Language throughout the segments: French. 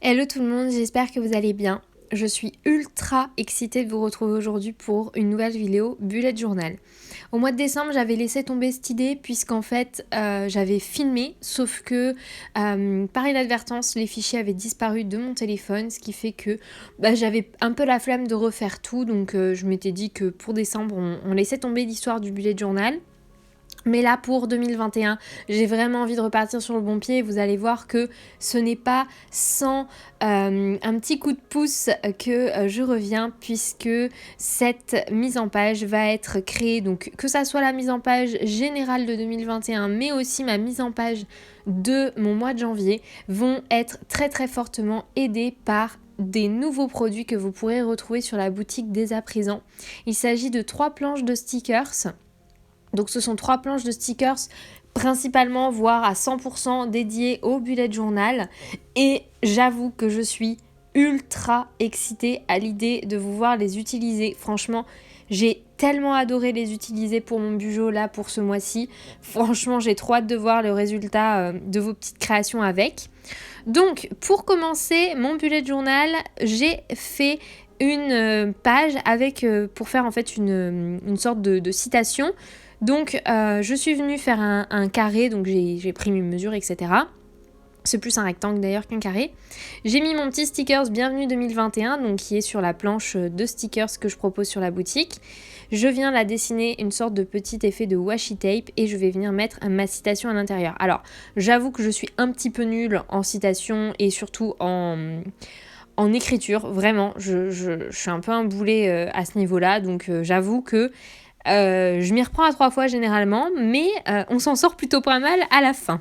Hello tout le monde, j'espère que vous allez bien. Je suis ultra excitée de vous retrouver aujourd'hui pour une nouvelle vidéo bullet journal. Au mois de décembre, j'avais laissé tomber cette idée puisqu'en fait, j'avais filmé, sauf que par inadvertance, les fichiers avaient disparu de mon téléphone, ce qui fait que j'avais un peu la flemme de refaire tout, donc je m'étais dit que pour décembre, on laissait tomber l'histoire du bullet journal. Mais là, pour 2021, j'ai vraiment envie de repartir sur le bon pied. Vous allez voir que ce n'est pas sans un petit coup de pouce que je reviens, puisque cette mise en page va être créée. Donc, que ça soit la mise en page générale de 2021, mais aussi ma mise en page de mon mois de janvier, vont être très très fortement aidées par des nouveaux produits que vous pourrez retrouver sur la boutique dès à présent. Il s'agit de 3 planches de stickers. Donc ce sont 3 planches de stickers principalement, voire à 100% dédiées au bullet journal. Et j'avoue que je suis ultra excitée à l'idée de vous voir les utiliser. Franchement, j'ai tellement adoré les utiliser pour mon bujo là pour ce mois-ci. Franchement, j'ai trop hâte de voir le résultat de vos petites créations avec. Donc pour commencer mon bullet journal, j'ai fait une page avec pour faire en fait une sorte de citation. Donc je suis venue faire un carré, donc j'ai pris mes mesures, etc. C'est plus un rectangle d'ailleurs qu'un carré. J'ai mis mon petit stickers Bienvenue 2021, donc qui est sur la planche de stickers que je propose sur la boutique. Je viens la dessiner une sorte de petit effet de washi tape et je vais venir mettre ma citation à l'intérieur. Alors j'avoue que je suis un petit peu nulle en citation et surtout en écriture, vraiment, je suis un peu un boulet à ce niveau-là, donc j'avoue que je m'y reprends à 3 fois généralement, mais on s'en sort plutôt pas mal à la fin.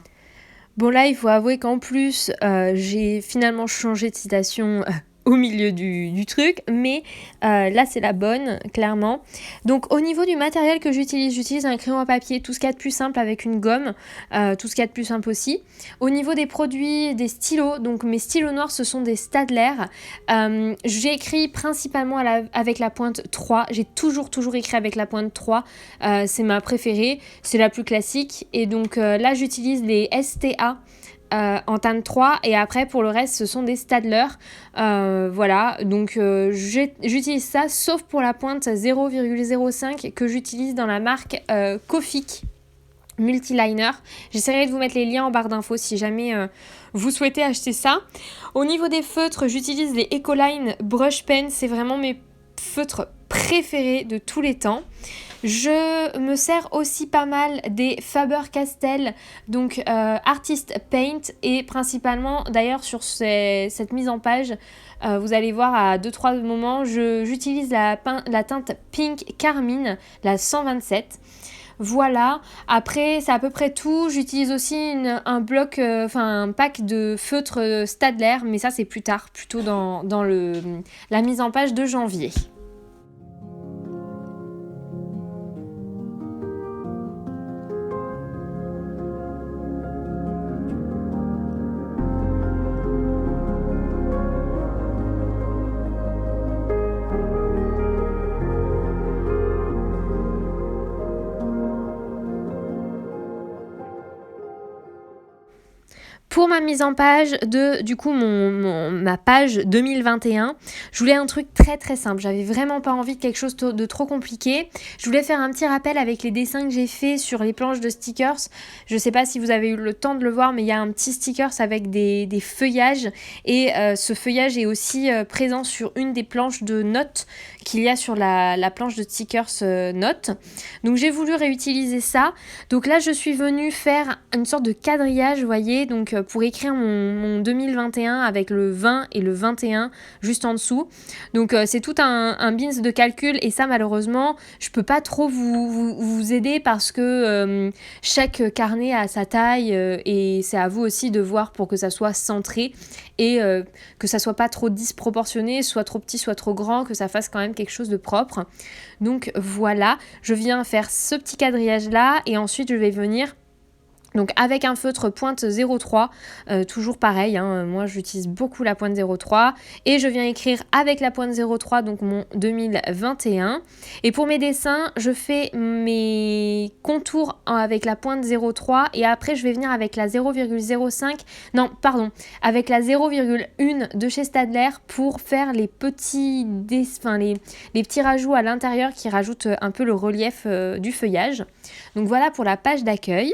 Bon là, il faut avouer qu'en plus, j'ai finalement changé de citation au milieu du truc, mais là c'est la bonne, clairement. Donc au niveau du matériel que j'utilise un crayon à papier, tout ce qu'il y a de plus simple avec une gomme, tout ce qu'il y a de plus simple aussi. Au niveau des produits, des stylos, donc mes stylos noirs ce sont des Staedtler. J'ai écrit principalement avec la pointe 3, j'ai toujours écrit avec la pointe 3, c'est ma préférée, c'est la plus classique, et donc là j'utilise les STA, en tanne 3 et après pour le reste ce sont des Staedtler, voilà, donc j'utilise ça sauf pour la pointe 0,05 que j'utilise dans la marque Cofic Multiliner. J'essaierai de vous mettre les liens en barre d'infos si jamais vous souhaitez acheter ça. Au niveau des feutres, j'utilise les Ecoline Brush Pen, c'est vraiment mes feutres préférés de tous les temps. Je me sers aussi pas mal des Faber-Castell, donc Artist Paint, et principalement d'ailleurs sur cette mise en page, vous allez voir à 2-3 moments, j'utilise la teinte Pink Carmine, la 127. Voilà, après c'est à peu près tout. J'utilise aussi un pack de feutres Staedtler, mais ça c'est plus tard, plutôt dans la mise en page de janvier. Pour ma mise en page de, du coup, ma page 2021, je voulais un truc très très simple. J'avais vraiment pas envie de quelque chose de trop compliqué. Je voulais faire un petit rappel avec les dessins que j'ai fait sur les planches de stickers. Je sais pas si vous avez eu le temps de le voir, mais il y a un petit stickers avec des feuillages. Et ce feuillage est aussi présent sur une des planches de notes qu'il y a sur la planche de stickers notes. Donc j'ai voulu réutiliser ça. Donc là, je suis venue faire une sorte de quadrillage, vous voyez, donc pour écrire mon 2021 avec le 20 et le 21 juste en dessous. Donc c'est tout un bins de calcul et ça malheureusement je peux pas trop vous aider parce que chaque carnet a sa taille et c'est à vous aussi de voir pour que ça soit centré et que ça soit pas trop disproportionné, soit trop petit, soit trop grand, que ça fasse quand même quelque chose de propre. Donc voilà, je viens faire ce petit quadrillage là et ensuite je vais venir Donc avec un feutre pointe 03, toujours pareil, hein, moi j'utilise beaucoup la pointe 03 et je viens écrire avec la pointe 03, donc mon 2021. Et pour mes dessins, je fais mes contours avec la pointe 03 et après je vais venir avec la 0,05, non pardon, avec la 0,1 de chez Staedtler pour faire les petits, les petits rajouts à l'intérieur qui rajoutent un peu le relief du feuillage. Donc voilà pour la page d'accueil.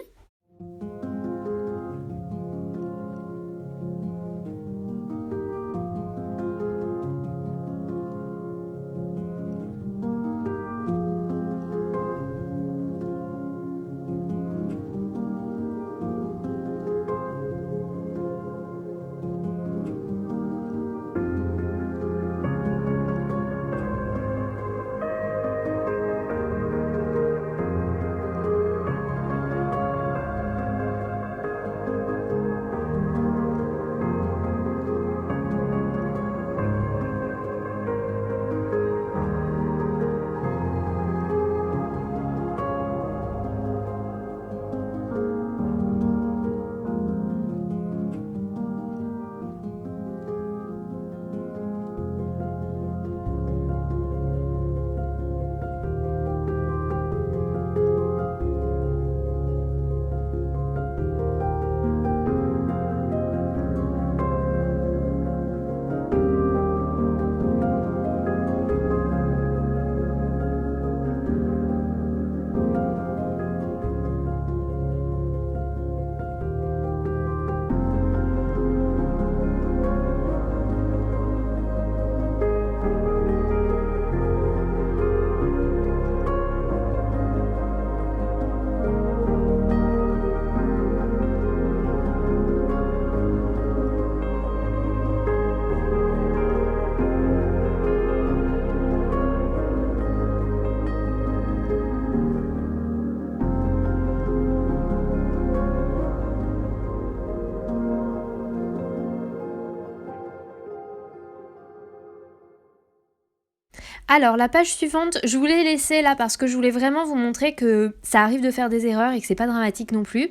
Alors la page suivante, je voulais laisser là parce que je voulais vraiment vous montrer que ça arrive de faire des erreurs et que c'est pas dramatique non plus.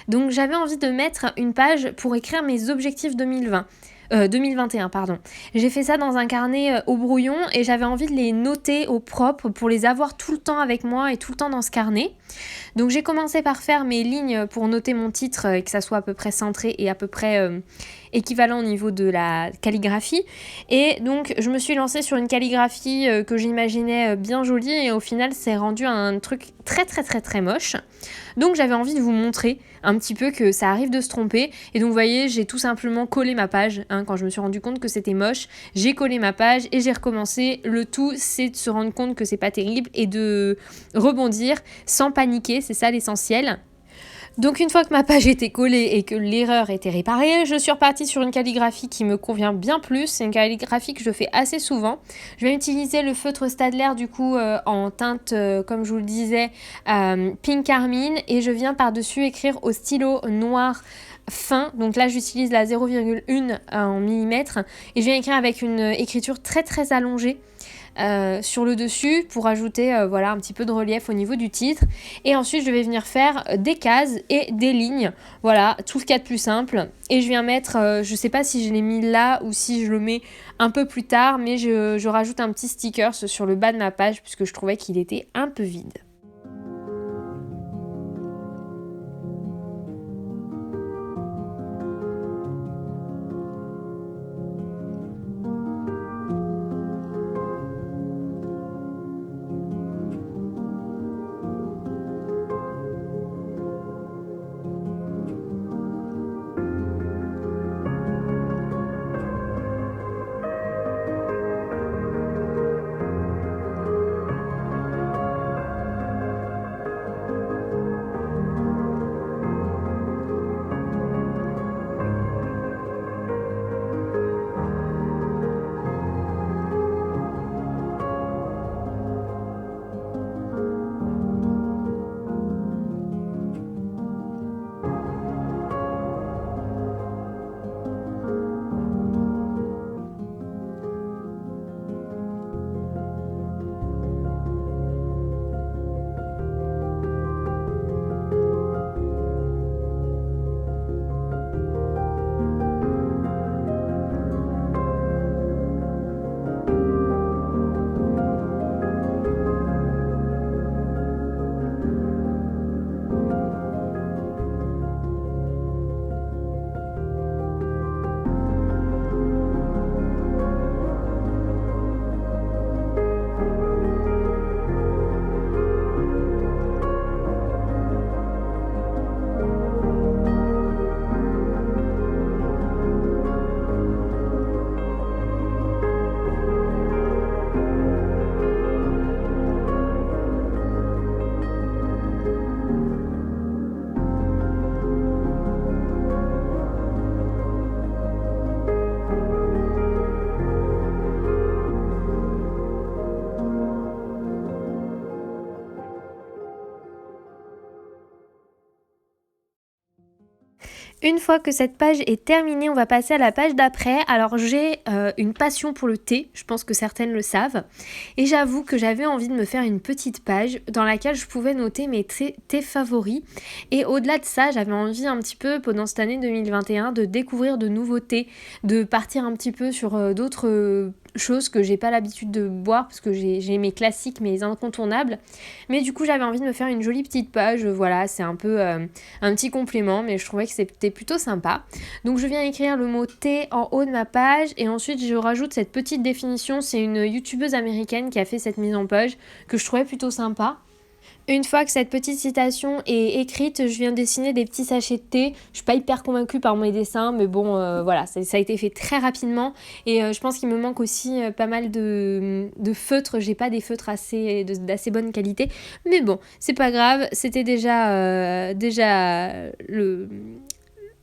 Donc j'avais envie de mettre une page pour écrire mes objectifs 2021, pardon. J'ai fait ça dans un carnet au brouillon et j'avais envie de les noter au propre pour les avoir tout le temps avec moi et tout le temps dans ce carnet. Donc j'ai commencé par faire mes lignes pour noter mon titre et que ça soit à peu près centré et à peu près équivalent au niveau de la calligraphie. Et donc je me suis lancée sur une calligraphie que j'imaginais bien jolie et au final c'est rendu un truc très très très très moche. Donc j'avais envie de vous montrer un petit peu que ça arrive de se tromper. Et donc vous voyez, j'ai tout simplement collé ma page. Quand je me suis rendu compte que c'était moche, j'ai collé ma page et j'ai recommencé. Le tout, c'est de se rendre compte que c'est pas terrible et de rebondir sans paniquer, c'est ça l'essentiel. Donc une fois que ma page était collée et que l'erreur était réparée, je suis repartie sur une calligraphie qui me convient bien plus. C'est une calligraphie que je fais assez souvent. Je vais utiliser le feutre Staedtler du coup en teinte, comme je vous le disais, pink carmine. Et je viens par-dessus écrire au stylo noir fin. Donc là j'utilise la 0,1 en millimètres. Et je viens écrire avec une écriture très très allongée. Sur le dessus pour ajouter voilà, un petit peu de relief au niveau du titre. Et ensuite je vais venir faire des cases et des lignes, voilà, tout ce qu'il y a de plus simple. Et je viens mettre, je sais pas si je l'ai mis là ou si je le mets un peu plus tard, mais je rajoute un petit sticker sur le bas de ma page puisque je trouvais qu'il était un peu vide. Une fois que cette page est terminée, on va passer à la page d'après. Alors j'ai une passion pour le thé, je pense que certaines le savent. Et j'avoue que j'avais envie de me faire une petite page dans laquelle je pouvais noter mes thés favoris. Et au-delà de ça, j'avais envie un petit peu pendant cette année 2021 de découvrir de nouveaux thés, de partir un petit peu sur d'autres choses que j'ai pas l'habitude de boire parce que j'ai mes classiques, mes incontournables. Mais du coup j'avais envie de me faire une jolie petite page, voilà, c'est un peu un petit complément, mais je trouvais que c'était plutôt sympa. Donc je viens écrire le mot thé en haut de ma page et ensuite je rajoute cette petite définition. C'est une youtubeuse américaine qui a fait cette mise en page que je trouvais plutôt sympa. Une fois que cette petite citation est écrite, je viens dessiner des petits sachets de thé. Je suis pas hyper convaincue par mes dessins, mais bon, voilà, ça a été fait très rapidement. Et je pense qu'il me manque aussi pas mal de feutres. J'ai pas des feutres d'assez bonne qualité. Mais bon, c'est pas grave. C'était déjà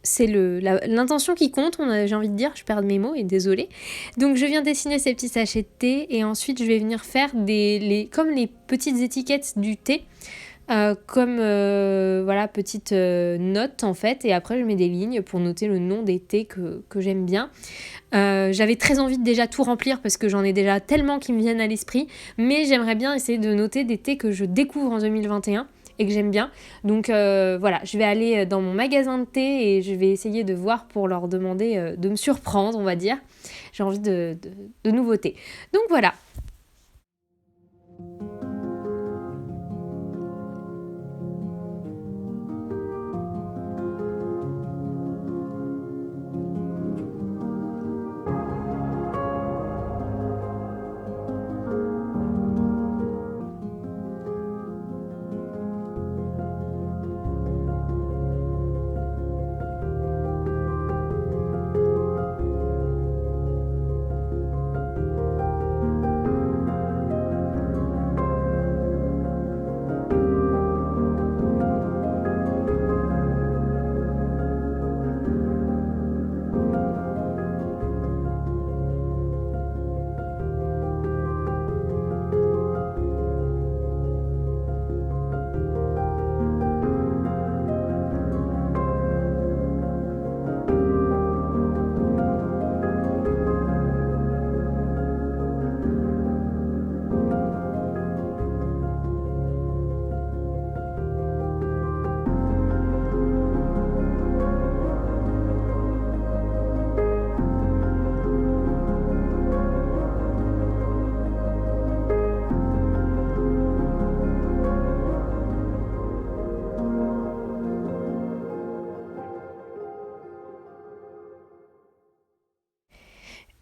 c'est l'intention qui compte, j'ai envie de dire, je perds mes mots et désolée. Donc je viens dessiner ces petits sachets de thé et ensuite je vais venir faire comme les petites étiquettes du thé, voilà, petites notes en fait, et après je mets des lignes pour noter le nom des thés que j'aime bien. J'avais très envie de déjà tout remplir parce que j'en ai déjà tellement qui me viennent à l'esprit, mais j'aimerais bien essayer de noter des thés que je découvre en 2021 et que j'aime bien. Donc voilà, je vais aller dans mon magasin de thé et je vais essayer de voir pour leur demander de me surprendre, on va dire. J'ai envie de nouveautés. Donc voilà.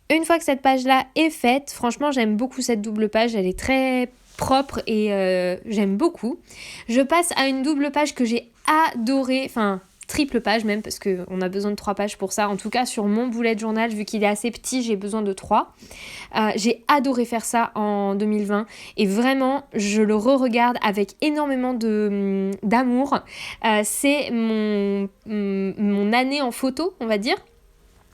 Une fois que cette page-là est faite, franchement, j'aime beaucoup cette double page. Elle est très propre et j'aime beaucoup. Je passe à une double page que j'ai adorée, enfin triple page même, parce qu'on a besoin de 3 pages pour ça. En tout cas, sur mon bullet journal, vu qu'il est assez petit, j'ai besoin de 3. J'ai adoré faire ça en 2020 et vraiment, je le re-regarde avec énormément d'amour. C'est mon année en photo, on va dire.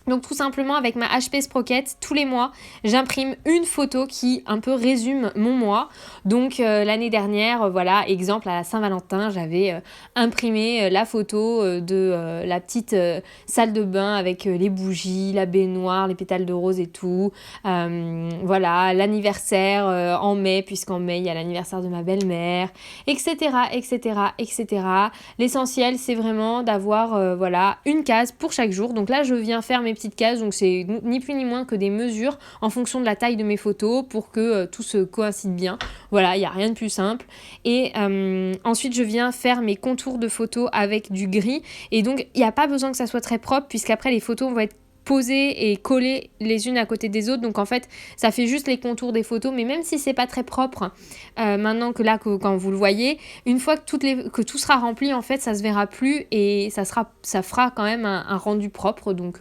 Donc tout simplement avec ma HP Sprocket, tous les mois, j'imprime une photo qui un peu résume mon mois. Donc l'année dernière, voilà, exemple à la Saint-Valentin, j'avais imprimé la photo de la petite salle de bain avec les bougies, la baignoire, les pétales de rose et tout. Voilà, l'anniversaire en mai, puisqu'en mai il y a l'anniversaire de ma belle-mère, etc., etc., etc. L'essentiel, c'est vraiment d'avoir voilà, une case pour chaque jour. Donc là, je viens faire mes petites cases, donc c'est ni plus ni moins que des mesures en fonction de la taille de mes photos pour que tout se coïncide bien. Voilà, il n'y a rien de plus simple. Et ensuite, je viens faire mes contours de photos avec du gris. Et donc, il n'y a pas besoin que ça soit très propre, puisqu'après, les photos vont être posées et collées les unes à côté des autres. Donc en fait, ça fait juste les contours des photos. Mais même si c'est pas très propre, maintenant quand vous le voyez, une fois que tout sera rempli, en fait, ça se verra plus et ça fera quand même un rendu propre. Donc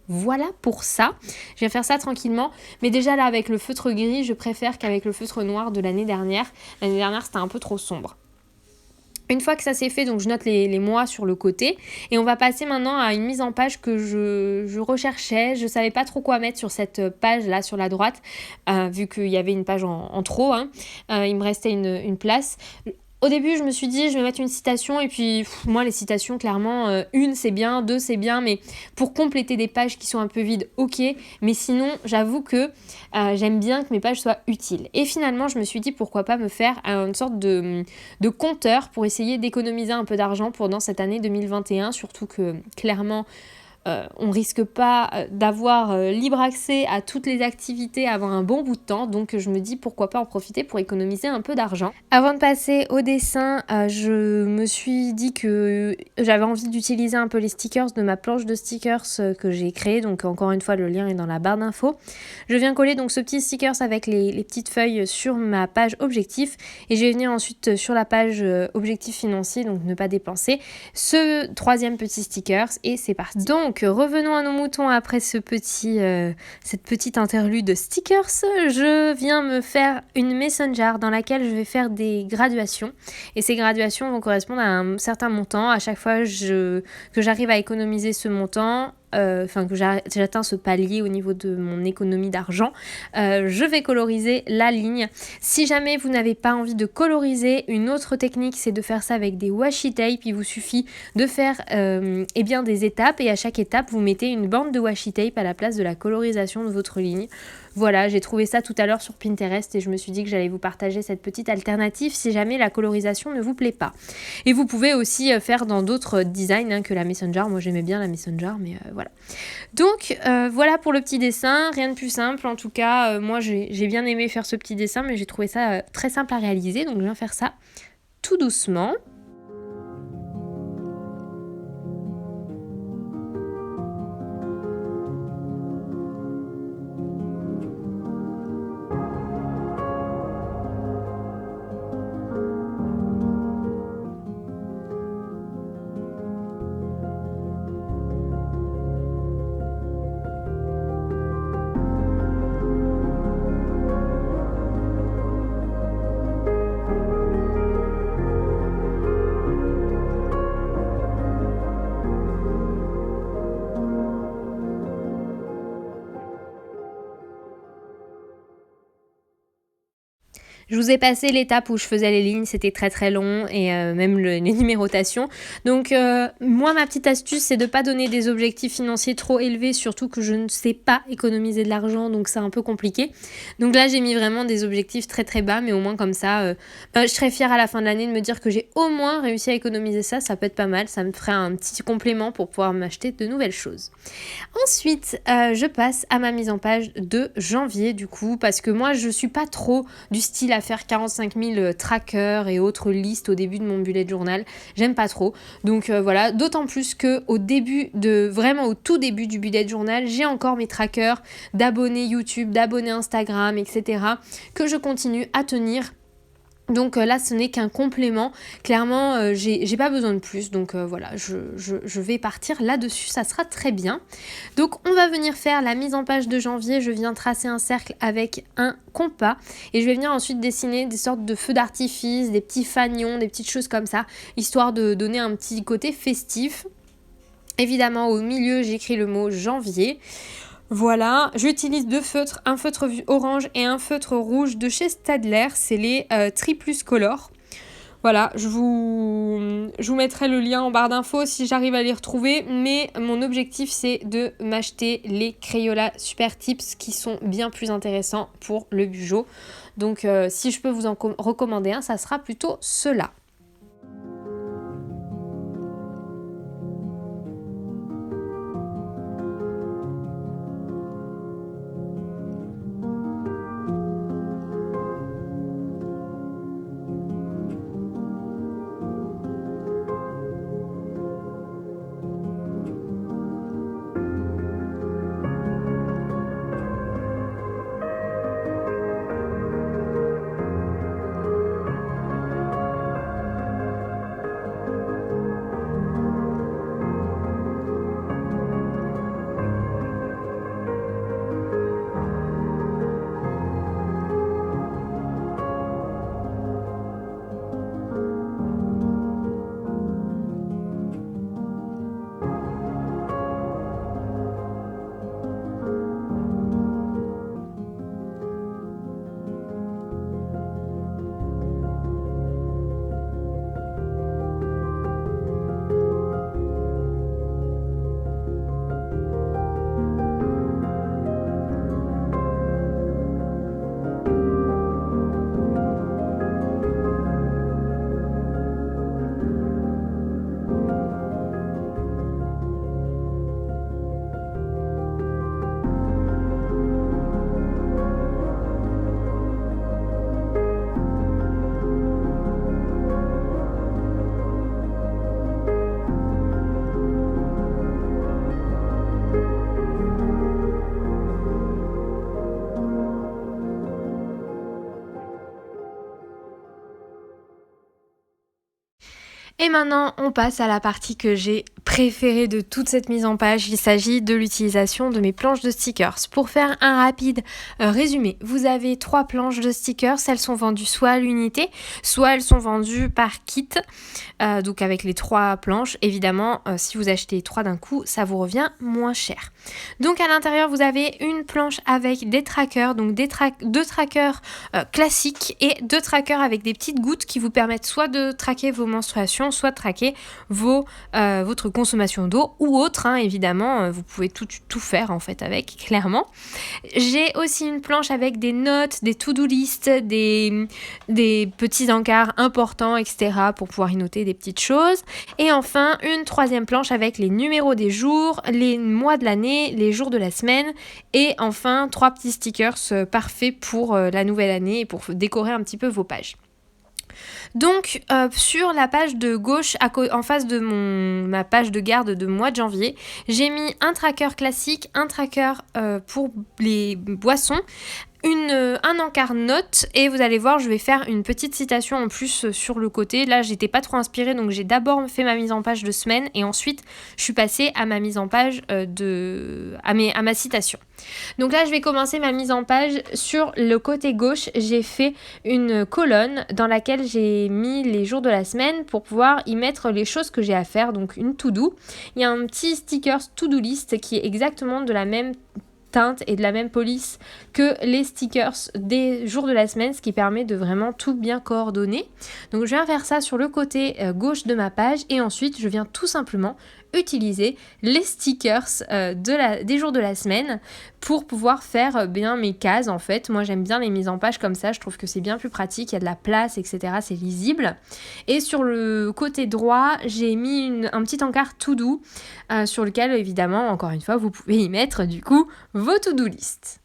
voilà pour ça. Je vais faire ça tranquillement. Mais déjà là, avec le feutre gris, je préfère qu'avec le feutre noir de l'année dernière. L'année dernière, c'était un peu trop sombre. Une fois que ça c'est fait, donc je note les mois sur le côté et on va passer maintenant à une mise en page que je recherchais. Je savais pas trop quoi mettre sur cette page là sur la droite vu qu'il y avait une page en trop. Il me restait une place. Au début, je me suis dit, je vais mettre une citation et puis moi, les citations, clairement, une c'est bien, deux c'est bien, mais pour compléter des pages qui sont un peu vides, ok. Mais sinon, j'avoue que j'aime bien que mes pages soient utiles. Et finalement, je me suis dit, pourquoi pas me faire une sorte de compteur pour essayer d'économiser un peu d'argent pendant cette année 2021, surtout que clairement, on risque pas d'avoir libre accès à toutes les activités avant un bon bout de temps, donc je me dis pourquoi pas en profiter pour économiser un peu d'argent. Avant de passer au dessin, je me suis dit que j'avais envie d'utiliser un peu les stickers de ma planche de stickers que j'ai créée, donc encore une fois le lien est dans la barre d'infos. Je viens coller donc ce petit stickers avec les petites feuilles sur ma page objectif et je vais venir ensuite sur la page objectif financier, donc ne pas dépenser, ce troisième petit stickers et c'est parti. Donc revenons à nos moutons après cette petite interlude stickers. Je viens me faire une mason jar dans laquelle je vais faire des graduations et ces graduations vont correspondre à un certain montant. À chaque fois que j'arrive à économiser ce montant, que j'atteins ce palier au niveau de mon économie d'argent, je vais coloriser la ligne. Si jamais vous n'avez pas envie de coloriser, une autre technique c'est de faire ça avec des washi tape. Il vous suffit de faire des étapes et à chaque étape vous mettez une bande de washi tape à la place de la colorisation de votre ligne. Voilà, j'ai trouvé ça tout à l'heure sur Pinterest et je me suis dit que j'allais vous partager cette petite alternative si jamais la colorisation ne vous plaît pas. Et vous pouvez aussi faire dans d'autres designs que la mason jar. Moi j'aimais bien la mason jar, mais voilà. Donc voilà pour le petit dessin, rien de plus simple. En tout cas, moi j'ai bien aimé faire ce petit dessin, mais j'ai trouvé ça très simple à réaliser. Donc je viens faire ça tout doucement. Je vous ai passé l'étape où je faisais les lignes, c'était très très long et même les numérotations. Donc moi ma petite astuce c'est de ne pas donner des objectifs financiers trop élevés, surtout que je ne sais pas économiser de l'argent, donc c'est un peu compliqué. Donc là j'ai mis vraiment des objectifs très très bas, mais au moins comme ça je serais fière à la fin de l'année de me dire que j'ai au moins réussi à économiser ça, ça peut être pas mal, ça me ferait un petit complément pour pouvoir m'acheter de nouvelles choses. Ensuite je passe à ma mise en page de janvier du coup, parce que moi je suis pas trop du style à faire 45 000 trackers et autres listes au début de mon bullet journal. J'aime pas trop. Donc voilà, d'autant plus que au tout début du bullet journal, j'ai encore mes trackers d'abonnés YouTube, d'abonnés Instagram, etc. que je continue à tenir. Donc là ce n'est qu'un complément, clairement j'ai pas besoin de plus, donc voilà je vais partir là-dessus, ça sera très bien. Donc on va venir faire la mise en page de janvier, je viens tracer un cercle avec un compas et je vais venir ensuite dessiner des sortes de feux d'artifice, des petits fanions, des petites choses comme ça, histoire de donner un petit côté festif. Évidemment au milieu j'écris le mot janvier. Voilà, j'utilise deux feutres, un feutre orange et un feutre rouge de chez Staedtler, c'est les Triplus Color. Voilà, je vous mettrai le lien en barre d'infos si j'arrive à les retrouver, mais mon objectif c'est de m'acheter les Crayola Super Tips qui sont bien plus intéressants pour le bugeot. Donc si je peux vous en recommander un, ça sera plutôt ceux-là. Et maintenant, on passe à la partie que j'ai préférée de toute cette mise en page. Il s'agit de l'utilisation de mes planches de stickers. Pour faire un rapide résumé, vous avez 3 planches de stickers. Elles sont vendues soit à l'unité, soit elles sont vendues par kit. Donc avec les 3 planches, évidemment, si vous achetez 3 d'un coup, ça vous revient moins cher. Donc à l'intérieur, vous avez une planche avec des trackers, donc 2 trackers classiques et 2 trackers avec des petites gouttes qui vous permettent soit de traquer vos menstruations, soit de traquer votre consommation d'eau ou autre, hein, évidemment, vous pouvez tout faire en fait avec, clairement. J'ai aussi une planche avec des notes, des to-do list, des petits encarts importants, etc. pour pouvoir y noter des petites choses. Et enfin, une 3e planche avec les numéros des jours, les mois de l'année, les jours de la semaine et enfin 3 petits stickers parfaits pour la nouvelle année et pour décorer un petit peu vos pages. Donc sur la page de gauche, en face de ma page de garde de mois de janvier, j'ai mis un tracker classique, un tracker pour les boissons, un encart note et vous allez voir, je vais faire une petite citation en plus sur le côté. Là, j'étais pas trop inspirée, donc j'ai d'abord fait ma mise en page de semaine et ensuite je suis passée à ma mise en page à ma citation. Donc là, je vais commencer ma mise en page. Sur le côté gauche, j'ai fait une colonne dans laquelle j'ai mis les jours de la semaine pour pouvoir y mettre les choses que j'ai à faire, donc une to-do. Il y a un petit sticker to-do list qui est exactement de la même teinte et de la même police que les stickers des jours de la semaine, ce qui permet de vraiment tout bien coordonner. Donc je viens faire ça sur le côté gauche de ma page et ensuite je viens tout simplement utiliser les stickers des jours de la semaine pour pouvoir faire bien mes cases en fait. Moi j'aime bien les mises en page comme ça, je trouve que c'est bien plus pratique, il y a de la place, etc. C'est lisible. Et sur le côté droit, j'ai mis un petit encart to do sur lequel évidemment, encore une fois, vous pouvez y mettre du coup vos to-do list.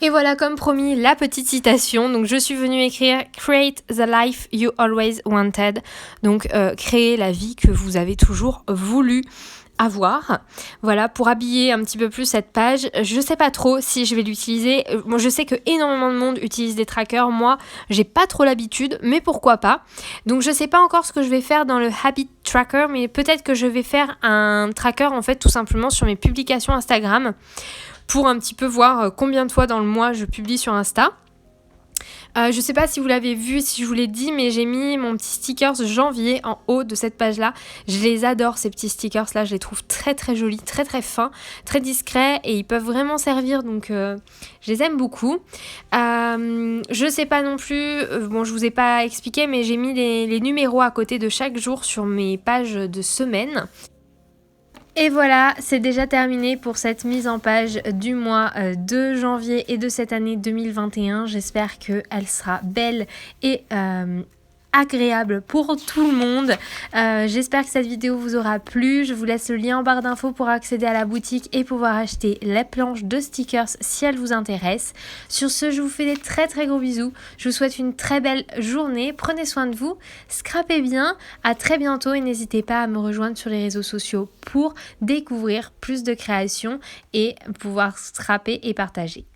Et voilà, comme promis, la petite citation. Donc je suis venue écrire « Create the life you always wanted ». Donc créer la vie que vous avez toujours voulu avoir. Voilà, pour habiller un petit peu plus cette page. Je sais pas trop si je vais l'utiliser. Moi, je sais que énormément de monde utilise des trackers. Moi, j'ai pas trop l'habitude, mais pourquoi pas. Donc je sais pas encore ce que je vais faire dans le habit tracker, mais peut-être que je vais faire un tracker en fait tout simplement sur mes publications Instagram pour un petit peu voir combien de fois dans le mois je publie sur Insta. Je sais pas si vous l'avez vu, si je vous l'ai dit, mais j'ai mis mon petit stickers janvier en haut de cette page-là. Je les adore, ces petits stickers-là. Je les trouve très très jolis, très très fins, très discrets et ils peuvent vraiment servir. Donc je les aime beaucoup. Je sais pas non plus, bon je vous ai pas expliqué, mais j'ai mis les numéros à côté de chaque jour sur mes pages de semaine. Et voilà, c'est déjà terminé pour cette mise en page du mois de janvier et de cette année 2021. J'espère qu'elle sera belle et agréable pour tout le monde. J'espère que cette vidéo vous aura plu. Je vous laisse le lien en barre d'infos pour accéder à la boutique et pouvoir acheter les planches de stickers si elles vous intéressent. Sur ce, je vous fais des très très gros bisous. Je vous souhaite une très belle journée. Prenez soin de vous, scrapez bien. À très bientôt et n'hésitez pas à me rejoindre sur les réseaux sociaux pour découvrir plus de créations et pouvoir scraper et partager.